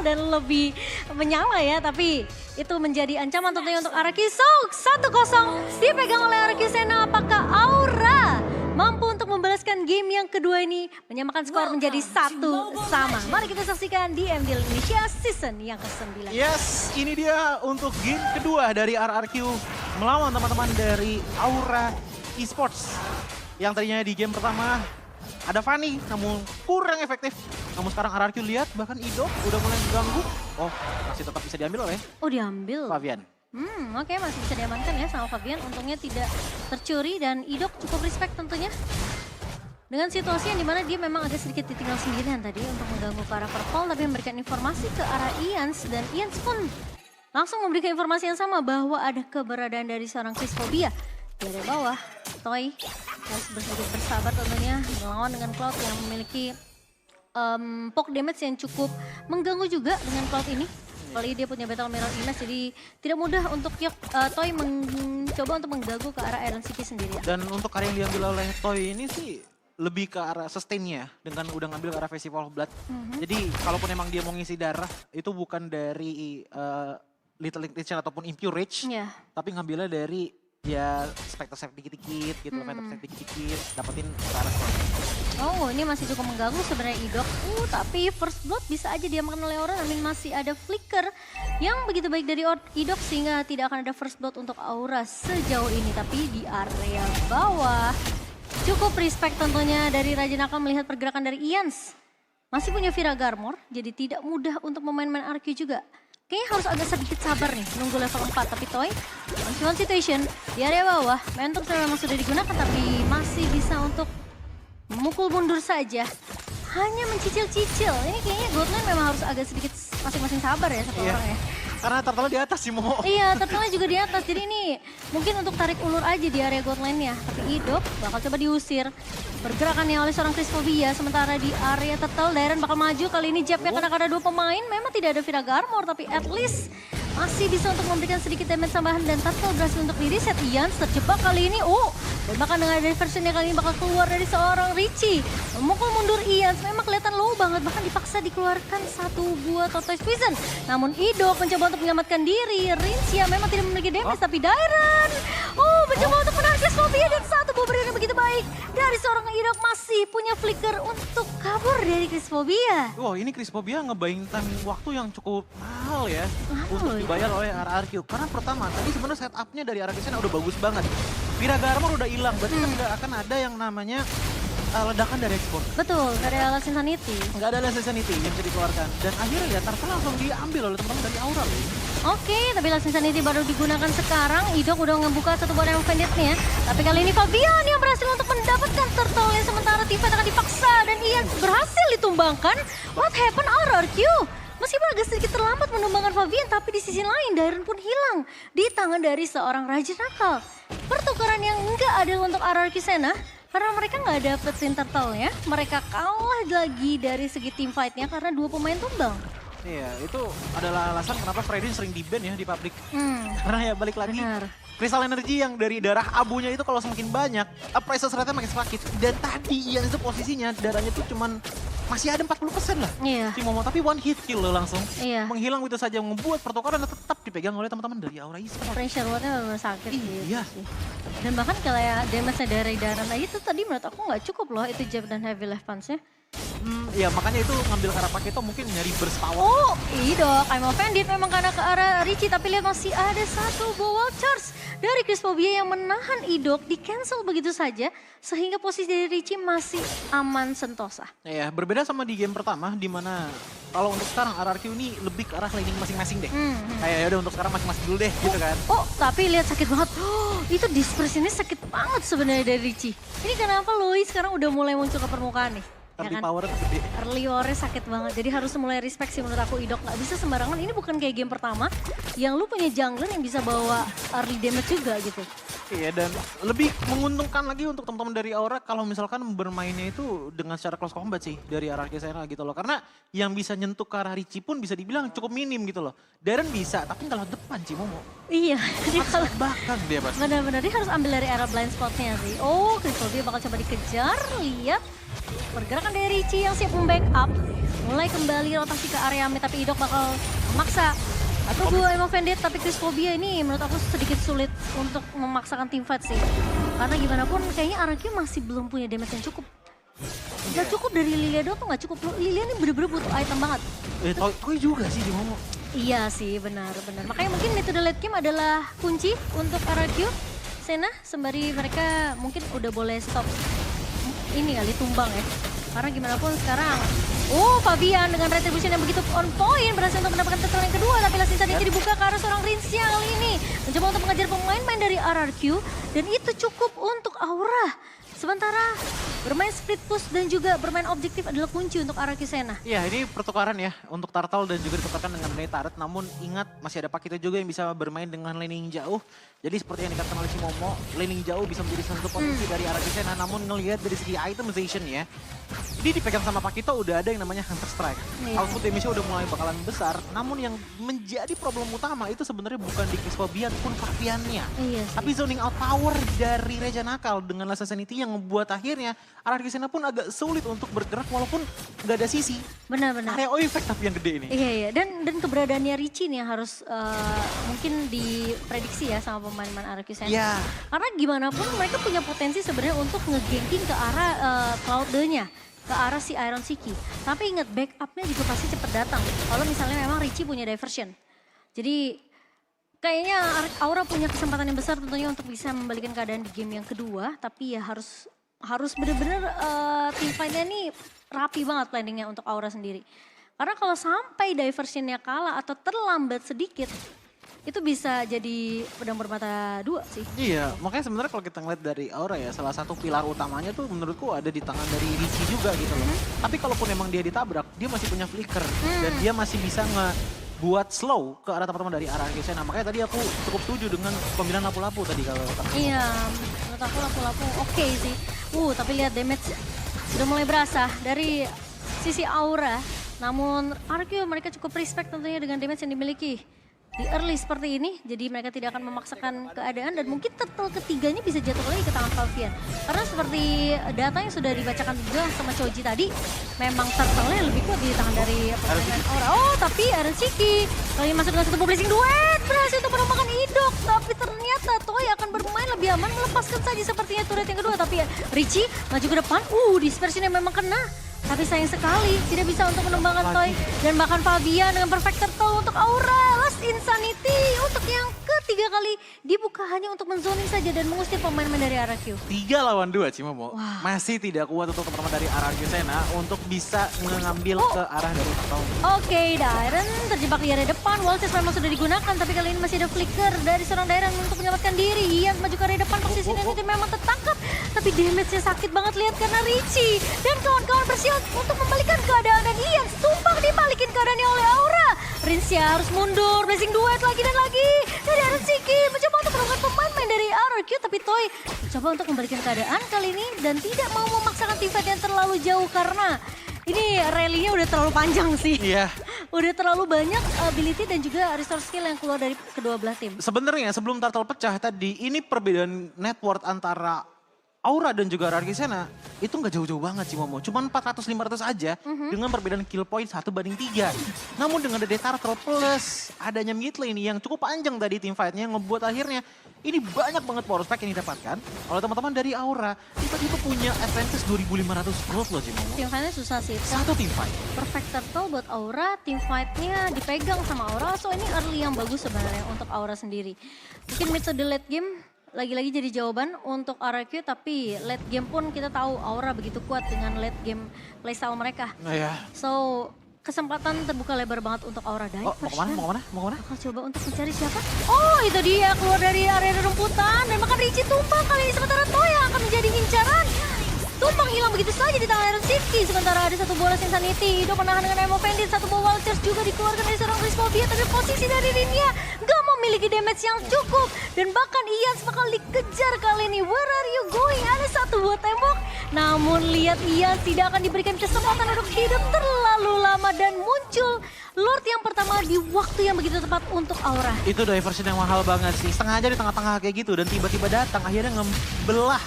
viral dan lebih menyala ya. Tapi itu menjadi ancaman tentunya untuk Araki. So 1-0 dipegang oleh Araki Sena. Apakah Aura mampu untuk membalaskan game yang kedua ini, menyamakan skor menjadi 1-1. Mari kita saksikan di MDL Indonesia season yang ke-9. Yes, ini dia untuk game kedua dari RRQ melawan teman-teman dari Aura Esports. Yang tadinya di game pertama ada Fanny, namun kurang efektif. Namun sekarang RRQ lihat bahkan Ido udah mulai mengganggu. Oh, masih tetap bisa diambil oleh Diambil. Fabian. Oke, masih bisa diamankan ya sama Fabian. Untungnya tidak tercuri dan Idok cukup respect tentunya. Dengan situasi yang dimana dia memang agak sedikit ditinggal sendirian tadi untuk mengganggu ke arah purple, tapi memberikan informasi ke arah Ians. Dan Ians pun langsung memberikan informasi yang sama bahwa ada keberadaan dari seorang Chrisphobia. Di area bawah, Toy harus sedikit bersabar tentunya melawan dengan Cloud yang memiliki poke damage yang cukup mengganggu juga dengan Cloud ini. Kali dia punya Battle Mirror Image, jadi tidak mudah untuk Toy mencoba untuk mengganggu ke arah Iron City sendiri. Dan untuk karya yang diambil oleh Toy ini sih lebih ke arah sustain-nya dengan udah ngambil ke arah Festival of Blood. Jadi kalaupun emang dia mau ngisi darah itu bukan dari Little Intention ataupun Impure Rage, tapi ngambilnya dari ya Spectre Save dikit-dikit gitu, Phantom Save dikit-dikit, dapetin ke arah Oh, ini masih cukup mengganggu sebenarnya Idok. Tapi first blood bisa aja diamankan oleh Aura, namun masih ada flicker yang begitu baik dari Idok sehingga tidak akan ada first blood untuk Aura sejauh ini. Tapi di area bawah cukup respect tentunya dari Raja Nakal melihat pergerakan dari Ians. Masih punya Vira Garmor, jadi tidak mudah untuk memain-main RQ juga. Kayaknya harus agak sedikit sabar nih, nunggu level 4. Tapi Toy, one situation di area bawah. Momentum memang sudah digunakan, tapi masih bisa untuk memukul mundur saja. Hanya mencicil-cicil. Ini kayaknya Godland memang harus agak sedikit masing-masing sabar ya satu orang ya. Karena turtle di atas sih Momo. Iya, turtle juga di atas. Jadi ini mungkin untuk tarik ulur aja di area Godland-nya. Tapi Idok bakal coba diusir. Pergerakannya oleh seorang Chrisphobia. Sementara di area turtle, Dairen bakal maju. Kali ini Jabnya karena ada 2 pemain. Memang tidak ada Vira Garmor, tapi at least masih bisa untuk memberikan sedikit damage tambahan. Dan turtle berhasil untuk di-reset. Ians terjebak kali ini. Dan bahkan dengan diversionnya kali ini bakal keluar dari seorang Richie. Memukul mundur Ians. Memang kelihatan low banget. Bahkan dipaksa dikeluarkan satu buah Tortoise Poison. Namun Idok mencoba untuk menyelamatkan diri. Rincia memang tidak memiliki damage. Tapi Dairen mencoba untuk menarik Chrisphobia. Dan satu buah berian yang begitu baik. Dari seorang Idok masih punya flicker untuk kabur dari Chrisphobia. Wow, ini Chrisphobia ngebayang timing waktu yang cukup mahal ya. Untuk dibayar oleh RRQ. Karena pertama, tadi sebenarnya setupnya dari RRQ Sena udah bagus banget. Vira Garmor udah hilang, berarti kan nggak akan ada yang namanya ledakan dari ekspor. Betul, gak ada Last Insanity. Nggak ada Last Insanity yang bisa dikeluarkan. Dan akhirnya ya Turtle langsung diambil oleh teman-teman dari Aura. Oke, tapi Last Insanity baru digunakan sekarang. Idok udah ngebuka satu buah yang banditnya. Tapi kali ini Fabian yang berhasil untuk mendapatkan turtle yang sementara Tifa akan dipaksa. Dan ia berhasil ditumbangkan. What happened RRQ? Meskipun agak sedikit terlambat menumbangkan Fabian, tapi di sisi lain Dairen pun hilang di tangan dari seorang Raja Nakal. Pertukaran yang enggak adil untuk RRQ Sena, karena mereka nggak dapetin turtle-nya, mereka kalah lagi dari segi team fight-nya karena 2 pemain tumbang. Iya, itu adalah alasan kenapa Freddy sering di-ban ya di publik. Karena ya balik lagi, Crystal Energy yang dari darah abunya itu kalau semakin banyak, pressure rate-nya makin sedikit. Dan tadi yang itu posisinya darahnya tuh cuman masih ada 40% lah. Si Momo, tapi one hit kill loh langsung. Menghilang itu saja, membuat pertukaran tetap dipegang oleh teman-teman dari Aura Esports. Pressure rate-nya benar sakit Iya. Dan bahkan kayak damage-nya dari Dairen aja itu tadi menurut aku nggak cukup loh itu jab dan heavy left punch-nya. Ya makanya itu ngambil ke arah Paketo mungkin nyari burst power. Idok, I'm offended memang karena ke arah Richie, tapi lihat masih ada satu ball charge dari Chrisphobia yang menahan Idok, di cancel begitu saja sehingga posisi dari Richie masih aman sentosa. Ya berbeda sama di game pertama di mana kalau untuk sekarang RRQ ini lebih ke arah laning masing-masing deh. Kayak ya udah untuk sekarang masing-masing dulu deh gitu kan. Tapi lihat sakit banget. Itu disperse ini sakit banget sebenarnya dari Richie. Ini kenapa Louis sekarang udah mulai muncul ke permukaan nih? Early power gede. Early power sakit banget. Jadi harus mulai respect sih menurut aku Idok. Gak bisa sembarangan. Ini bukan kayak game pertama yang lu punya jungler yang bisa bawa early damage juga gitu. Iya, dan lebih menguntungkan lagi untuk teman-teman dari Aura kalau misalkan bermainnya itu dengan secara close combat sih dari RRQ Sena gitu loh. Karena yang bisa nyentuh ke arah Richie pun bisa dibilang cukup minim gitu loh. Dairen bisa, tapi kalau depan sih Momo. Iya. Dia kalau bahkan dia pasti. benar-benar dia harus ambil dari arah blind spotnya sih. Chrisphobia bakal coba dikejar. Lihat pergerakan dari Richie yang siap membackup. mulai kembali rotasi ke area mid, tapi Idok bakal memaksa. Atau gue emang offended, tapi Chris Phobia ini menurut aku sedikit sulit untuk memaksakan teamfight sih. Karena gimana pun kayaknya RRQ masih belum punya damage yang cukup. Gak cukup dari Lilia doang tuh gak cukup. Lilia ini bener-bener butuh item banget. Toy juga sih dia ngomong. Iya sih, benar. Makanya mungkin metode late game adalah kunci untuk RRQ. Sena, sembari mereka mungkin udah boleh stop ini kali tumbang ya. Karena gimana pun sekarang, Fabian dengan retribution yang begitu on point berhasil untuk mendapatkan turtle yang kedua. Tapi Last Instant ini dibuka ke arah seorang Rincia kali ini. Mencoba untuk mengejar pemain-pemain dari RRQ. Dan itu cukup untuk Aura. Sementara bermain split push dan juga bermain objektif adalah kunci untuk RRQ Sena. Iya, ini pertukaran ya untuk Turtle dan juga ditukarkan dengan Blade Turret. Namun ingat masih ada Pakito juga yang bisa bermain dengan laning jauh. Jadi seperti yang dikatakan oleh si Momo, laning jauh bisa menjadi salah satu potensi dari RRQ Sena. Namun ngelihat dari segi itemization ya, ini dipegang sama Pakito udah ada yang namanya Hunter Strike. Output damage-nya udah mulai bakalan besar. Namun yang menjadi problem utama itu sebenarnya bukan di Chris Phobia ataupun Fabiannya. Iya sih. Tapi zoning out power dari Reja Nakal dengan Last Sanity yang membuat akhirnya RRQ Sena pun agak sulit untuk bergerak walaupun nggak ada sisi. Benar-benar. Area effect tapi yang gede ini. Iya. Dan keberadaannya Richie nih yang harus mungkin diprediksi ya sama pemain-pemain RRQ Sena. Iya. Karena gimana pun mereka punya potensi sebenarnya untuk nge-ganking ke arah Cloud2-nya. Ke arah si Iron Siki. Tapi ingat backupnya juga pasti cepet datang. Kalau misalnya memang Richie punya diversion. Jadi kayaknya Aura punya kesempatan yang besar tentunya untuk bisa membalikan keadaan di game yang kedua. Tapi ya harus bener-bener team fight-nya nih rapi banget planningnya untuk Aura sendiri. Karena kalau sampai diversionnya kalah atau terlambat sedikit, itu bisa jadi pedang bermata dua sih. Iya, makanya sebenarnya kalau kita ngeliat dari Aura ya, salah satu pilar utamanya tuh menurutku ada di tangan dari Richie juga gitu loh. Tapi kalaupun emang dia ditabrak, dia masih punya flicker. Dan dia masih bisa ngebuat slow ke arah teman-teman dari RRQ Sena. Makanya tadi aku cukup setuju dengan pemilihan lapu-lapu tadi kalau Iya, menurut aku lapu-lapu oke sih. Tapi lihat damage sudah mulai berasa dari sisi Aura. Namun RRQ mereka cukup respect tentunya dengan damage yang dimiliki. Di early seperti ini, jadi mereka tidak akan memaksakan keadaan dan mungkin turtle ketiganya bisa jatuh lagi ke tangan Fabian. Karena seperti data yang sudah dibacakan juga sama Choji tadi, memang turtle-nya lebih kuat di tangan dari pemain Aura. Tapi Iron Siki kali masuk dengan satu publishing duet, berhasil untuk menumbangkan Idok. Tapi ternyata Toy akan bermain lebih aman, melepaskan saja sepertinya turret yang kedua. Tapi Richie maju ke depan, dispersionnya memang kena. Tapi sayang sekali tidak bisa untuk menumbangkan Toy. Dan bahkan Fabian dengan perfect turtle untuk Aura. Last Insanity untuk yang ketiga kali dibuka hanya untuk menzoning saja dan mengusir pemain-pemain dari RRQ. 3 lawan 2 Cimomo. Masih tidak kuat untuk teman-teman dari RRQ Sena untuk bisa mengambil ke arah dari Turtle. Oke, Dairen terjebak di area depan. Waltz memang sudah digunakan tapi kali ini masih ada flicker dari seorang Dairen untuk menyelamatkan diri. Ian maju ke area depan, posisi ini memang tertangkap. Tapi damage-nya sakit banget lihat karena Richie dan kawan-kawan bersiap untuk membalikan keadaan dan Ian tumpang dibalikin keadaannya oleh Aura. Rincia harus mundur, blessing duet lagi dan lagi. Dari Iron Siki mencoba untuk menemukan pemain-pemain dari RRQ tapi Toy coba untuk membalikan keadaan kali ini dan tidak mau memaksakan team fight yang terlalu jauh karena ini rally-nya udah terlalu panjang sih. Iya. Udah terlalu banyak ability dan juga resource skill yang keluar dari kedua belah tim. Sebenarnya sebelum Turtle pecah tadi, ini perbedaan net worth antara Aura dan juga RRQ Sena itu nggak jauh-jauh banget sih Momo. Cuma 400-500 aja dengan perbedaan kill point 1/3. Namun dengan ada Turtle plus adanya mid lane yang cukup panjang tadi team fight-nya ngebuat akhirnya ini banyak banget power spike yang didapatkan oleh teman-teman dari Aura. Tiba-tiba punya advantage 2.500 gold loh sih Momo. Team fight-nya susah sih. Satu team fight. Perfect turtle buat Aura, team fight-nya dipegang sama Aura. So ini early yang bagus sebenarnya untuk Aura sendiri. Mungkin metode late game lagi-lagi jadi jawaban untuk RRQ, tapi late game pun kita tahu Aura begitu kuat dengan late game playstyle mereka. Nah ya. So kesempatan terbuka lebar banget untuk Aura. Mau kemana? Aku coba untuk mencari siapa? Itu dia keluar dari area rumputan dan bahkan Richie tumpang kali ini sementara Toya akan menjadi incaran. Tumpang hilang begitu saja di tangan Iron Siki. Sementara ada satu bola Insanity. Ido menahan dengan Emo Vendit. Satu bola Walters juga dikeluarkan dari seorang Chris Phobia. Tapi posisi dari Rinia gak memiliki damage yang cukup. Dan bahkan Ian bakal dikejar kali ini. Where are you going? Ada satu buah tembok. Namun lihat Ian tidak akan diberikan kesempatan untuk hidup terlalu lama. Dan muncul Lord yang pertama di waktu yang begitu tepat untuk Aura. Itu diversion yang mahal banget sih. Sengaja di tengah-tengah kayak gitu. Dan tiba-tiba datang akhirnya ngebelah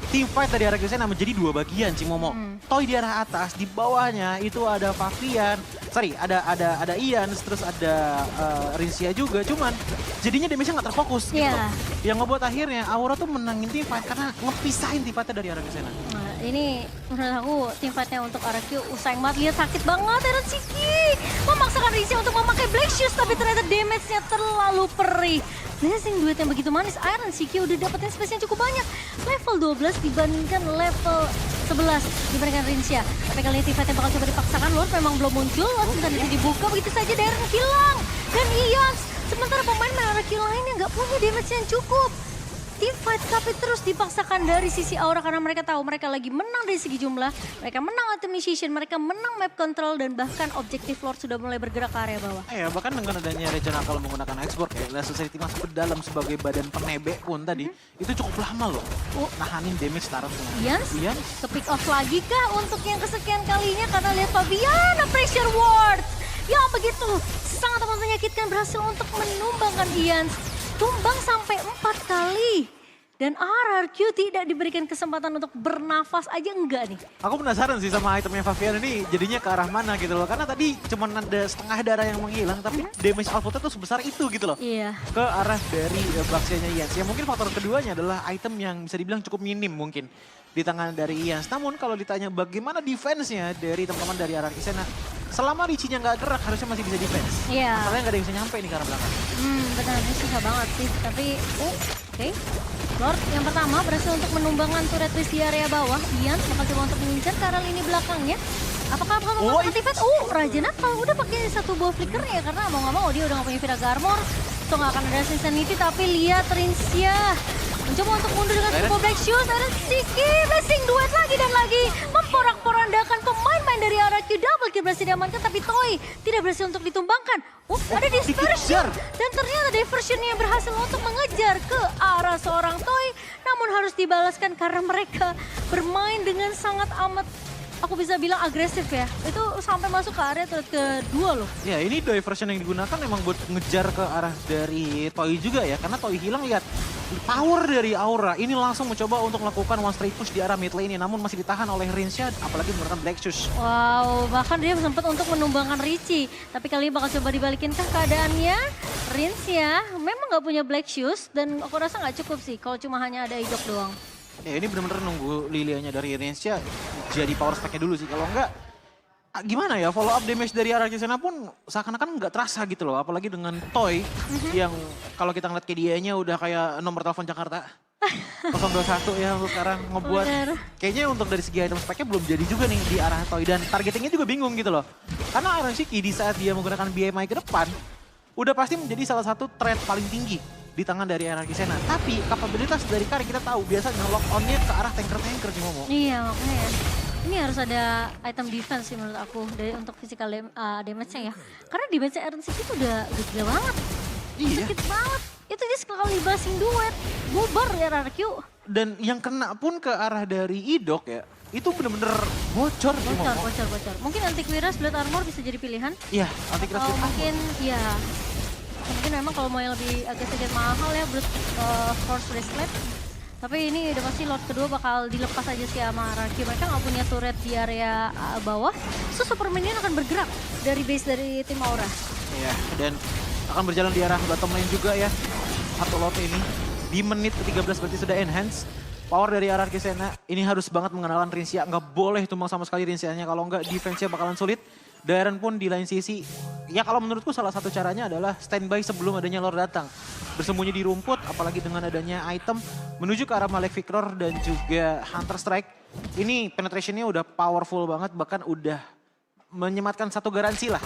Team fight dari arah Gisena menjadi dua bagian, Cimomo. Toy di arah atas, di bawahnya itu ada Favian, ada Ian, terus ada Rinsia juga. Cuman jadinya damage-nya nggak terfokus gitu. Yang ngebuat akhirnya Aura tuh menangin team fight karena ngepisahin team fight dari arah Gisena. Nah, ini menurut aku team fight-nya untuk RQ usai banget, lihat sakit banget Eren Shiki. Memaksakan Rinsia untuk memakai Black Shoes tapi ternyata damage-nya terlalu perih. Blessing duet yang begitu manis, Iron Shiki udah dapetin space yang cukup banyak. Level 12 dibandingkan level 11 dibandingkan Rinsia. Tapi kali ini team fight yang bakal coba dipaksakan, Lord memang belum muncul. Lord sebentar itu dibuka, begitu saja Darren hilang. Dan Ions, sementara pemain RQ lainnya nggak punya damage yang cukup. Team fight tapi terus dipaksakan dari sisi Aura karena mereka tahu mereka lagi menang dari segi jumlah. Mereka menang item initiation, mereka menang map control dan bahkan objektif Lord sudah mulai bergerak ke area bawah. Ya bahkan dengan adanya rencana kalau menggunakan export kayak Last Society masuk ke dalam sebagai badan penebek pun tadi itu cukup lama loh. Nahanin damage turretnya. Ian ke pick off lagi kah untuk yang kesekian kalinya karena lihat Fabian pressure ward. Ya begitu sangat amat menyakitkan berhasil untuk menumbangkan Ian. Tumbang sampai 4 kali. Dan RRQ tidak diberikan kesempatan untuk bernafas aja enggak nih. Aku penasaran sih sama itemnya Favian ini jadinya ke arah mana gitu loh. Karena tadi cuma ada setengah darah yang menghilang tapi damage outputnya tuh sebesar itu gitu loh. Iya. Ke arah dari Baxianya Ians. Ya mungkin faktor keduanya adalah item yang bisa dibilang cukup minim mungkin di tangan dari Ians. Namun kalau ditanya bagaimana defense-nya dari teman-teman dari RRQ Sena. Selama Ricci-nya nggak gerak harusnya masih bisa defense. Iya. Masalahnya nggak ada yang bisa nyampe nih ke arah belakang. Benar, ini susah banget sih. Tapi, oke. Lord yang pertama berhasil untuk menumbangkan turret Riz di area bawah. Ian bakal coba untuk mengincar ke arah lini belakangnya. Apakah bakal memakan aktifat? Raja Nakal udah pakai satu buah flicker ya karena mau nggak mau dia udah nggak punya Viraga Armor. So nggak akan ada Insanity tapi lihat Rinsia mencoba untuk mundur dengan Super Black Shoes. Ada Shiki, Blessing duet lagi dan lagi memporak-porandakan pemain-pemain dari RRQ. Double kill berhasil diamankan tapi Toy tidak berhasil untuk ditumbangkan. Ada dispersion dan ternyata diversionnya berhasil untuk mengejar ke arah seorang Toy. Namun harus dibalaskan karena mereka bermain dengan sangat amat, aku bisa bilang agresif ya. Itu sampai masuk ke area turret kedua loh. Ya ini diversion yang digunakan emang buat ngejar ke arah dari Toy juga ya. Karena Toy hilang, lihat power dari Aura. Ini langsung mencoba untuk melakukan one straight push di arah mid lane namun masih ditahan oleh Rinsia apalagi menggunakan Black Shoes. Wow, bahkan dia sempat untuk menumbangkan Ricci. Tapi kali ini bakal coba dibalikin kah keadaannya? Rinsia memang nggak punya Black Shoes dan aku rasa nggak cukup sih kalau cuma hanya ada Idok doang. Ya ini benar-benar nunggu Lilianya dari Rinsia jadi power spec-nya dulu sih. Kalau enggak, gimana ya, follow up damage dari RRQ Sena pun seakan-akan nggak terasa gitu loh. Apalagi dengan Toy yang kalau kita ngeliat KDA-nya udah kayak nomor telepon Jakarta. 021 ya untuk sekarang ngebuat. Kayaknya untuk dari segi item spec-nya belum jadi juga nih di arah Toy. Dan targetingnya juga bingung gitu loh. Karena Iron Shiki di saat dia menggunakan BMI ke depan, udah pasti menjadi salah satu threat paling tinggi di tangan dari RRQ Sena. Tapi kapabilitas dari Kari kita tahu biasanya lock on-nya ke arah tanker-tanker di Momo. Iya makanya ya. Ini harus ada item defense sih menurut aku dari untuk physical damage-nya ya. Karena damage-nya Iron City itu udah gila banget. Iya. Sakit banget. Itu dia sekali basing duet. Bubar ya RRQ. Dan yang kena pun ke arah dari Idok ya. Itu bener-bener bocor di Momo. Bocor. Mungkin Antiquiras Blood Armor bisa jadi pilihan. Iya, Antiquiras Atau mungkin ya. Mungkin memang kalau mau yang lebih agak sedikit mahal ya Blood Force Bracelet. Tapi ini udah pasti Lord kedua bakal dilepas aja sih sama RRQ. Mereka nggak punya turret di area bawah. So Super Minion akan bergerak dari base dari tim Aura. Iya, dan akan berjalan di arah bottom lane juga ya. Satu lot ini. Di menit ke-13 berarti sudah enhance. Power dari RRQ Sena ini harus banget mengenalkan Rinsia. Nggak boleh tumbang sama sekali Rinsianya. Kalau nggak defense-nya bakalan sulit. Darren pun di lain sisi, ya kalau menurutku salah satu caranya adalah standby sebelum adanya Lord datang. Bersembunyi di rumput, apalagi dengan adanya item menuju ke arah Malek Victor dan juga Hunter Strike. Ini penetrationnya udah powerful banget, bahkan udah menyematkan satu garansi lah.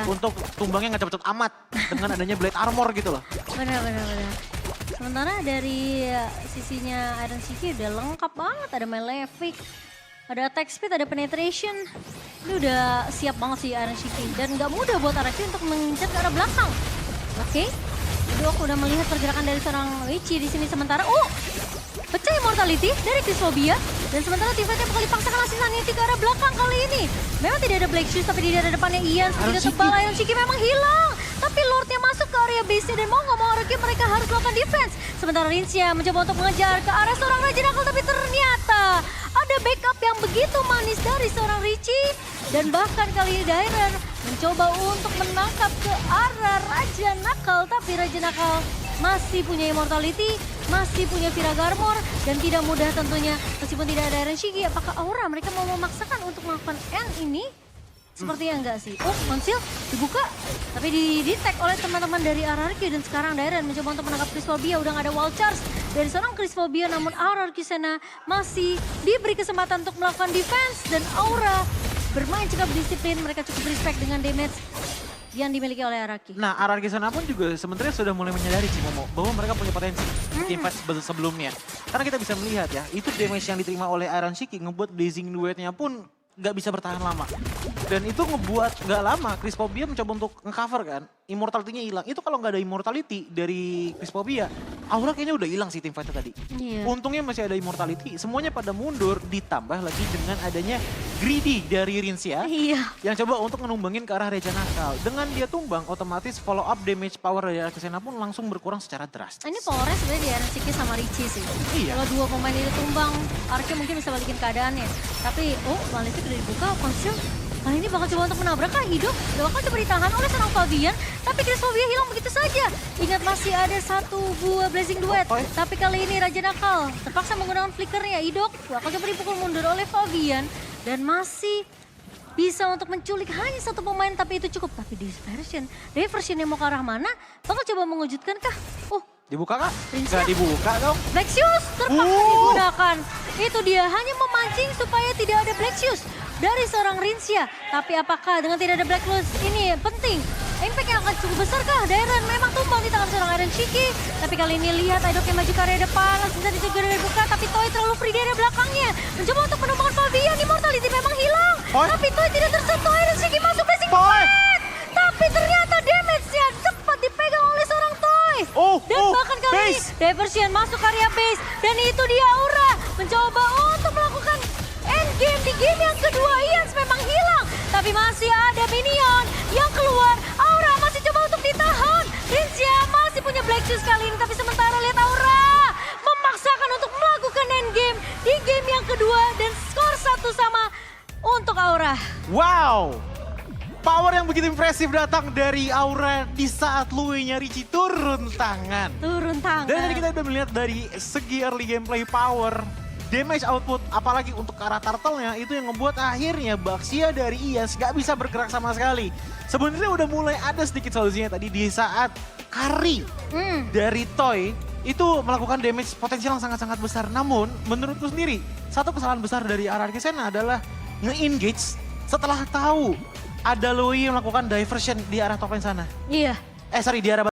Untuk tumbangnya nggak cepet-cepet amat dengan adanya Blade Armor gitu loh. Benar. Sementara dari sisinya Iron City udah lengkap banget, ada Malefic. Ada attack speed, ada penetration. Ini udah siap banget sih Iron Shiki. Dan nggak mudah buat RRQ untuk mengincar ke arah belakang. Oke. Jadi aku udah melihat pergerakan dari seorang Ricci di sini sementara. Pecah Immortality dari Crisphobia. Dan sementara tim-fightnya bakal dipaksakan langsung Sanity ke arah belakang kali ini. Memang tidak ada Black Shoes tapi di daerah depannya Ian. Tidak tebal Iron Shiki memang hilang. Tapi Lordnya masuk ke area base dan mau nggak mau RRQ mereka harus melakukan defense. Sementara Rincia mencoba untuk mengejar ke arah seorang Raja Nakal, tapi ternyata ada backup yang begitu manis dari seorang Richie. Dan bahkan kali ini Dairen mencoba untuk menangkap ke arah Raja Nakal, tapi Raja Nakal masih punya immortality, masih punya Viraga Armor, dan tidak mudah tentunya meskipun tidak ada Eren Shiki. Apakah Aura mereka mau memaksakan untuk melakukan N ini? Sepertinya enggak sih. Oh, konsil dibuka, tapi di-detect oleh teman-teman dari RRQ, dan sekarang Dairen mencoba untuk menangkap Chris Phobia. Udah nggak ada wall charge dari seorang Chris Phobia, namun RRQ sana masih diberi kesempatan untuk melakukan defense, dan Aura bermain cukup disiplin. Mereka cukup respect dengan damage yang dimiliki oleh Araki. Nah, Araki sana pun juga sebenarnya sudah mulai menyadari Cimomo bahwa mereka punya potensi di fight sebelumnya. Karena kita bisa melihat ya, itu damage yang diterima oleh Iron Shiki ngebuat Blazing Duet-nya pun nggak bisa bertahan lama. Dan itu ngebuat nggak lama Chris Phobia mencoba untuk nge-cover kan. Immortality-nya hilang. Itu kalau nggak ada immortality dari Chris Phobia, Aura kayaknya udah hilang sih tim fight tadi. Iya. Untungnya masih ada immortality. Semuanya pada mundur, ditambah lagi dengan adanya greedy dari Rincia. Iya. Yang coba untuk menumbangin ke arah Raja Nakal. Dengan dia tumbang, otomatis follow up damage power dari Arcana pun langsung berkurang secara drastis. Ini powernya sebenarnya di Eren Shiki sama Richie sih. Iya. Kalau dua pemain itu tumbang, Arki mungkin bisa balikin keadaannya. Tapi, Malefic udah dibuka, Conceal. Kali ini bakal coba untuk menabrak kah hidup? Gak bakal coba ditahan oleh seorang Fabian. Tapi Chris Phobia hilang begitu saja. Ingat masih ada satu buah Blazing Duet. Tapi kali ini Raja Nakal terpaksa menggunakan flickernya. Idok bakal coba dipukul mundur oleh Fabian. Dan masih bisa untuk menculik hanya satu pemain, tapi itu cukup. Tapi diversion yang mau ke arah mana? Bakal coba mengejutkan kah? Dibuka kah? Rincia. Nggak dibuka dong. Black Shoes terpaksa digunakan. Itu dia, hanya memancing supaya tidak ada Black Shoes dari seorang Rincia. Tapi apakah dengan tidak ada Black Shoes ini penting? Impact yang akan cukup besar kah? Dairen memang tumbang di tangan seorang Eren Shiki. Tapi kali ini lihat Idok yang maju ke area depan. Langsung saja juga dibuka, tapi Toy terlalu free di area belakangnya. Mencoba untuk menumbangkan Fabian, immortality memang hilang. Tapi Toy tidak tersentuh, Eren Shiki masuk Blazing Duet. Tapi ternyata damage-nya cepat dipegang oleh seorang Toy. Dan bahkan kali ini diversion masuk area base. Dan itu dia Aura mencoba untuk melakukan endgame di game yang kedua. Ians memang hilang, tapi masih ada minion yang keluar. Aura masih coba untuk ditahan. Rincia masih punya Black Shoes kali ini, tapi sementara lihat Aura memaksakan untuk melakukan endgame di game yang kedua. Dan skor 1-1 untuk Aura. Wow. Power yang begitu impresif datang dari Aura di saat Lui-nya Richie turun tangan. Turun tangan. Dan tadi kita udah melihat dari segi early gameplay power, damage output, apalagi untuk ke arah turtle-nya, itu yang membuat akhirnya Baxia dari Iyas gak bisa bergerak sama sekali. Sebenarnya udah mulai ada sedikit solusinya tadi di saat Kari dari Toy itu melakukan damage potensial yang sangat-sangat besar. Namun menurutku sendiri, satu kesalahan besar dari RRQ Sena adalah nge-engage setelah tahu ada Lui yang melakukan diversion di arah top lane sana. Iya. Di arah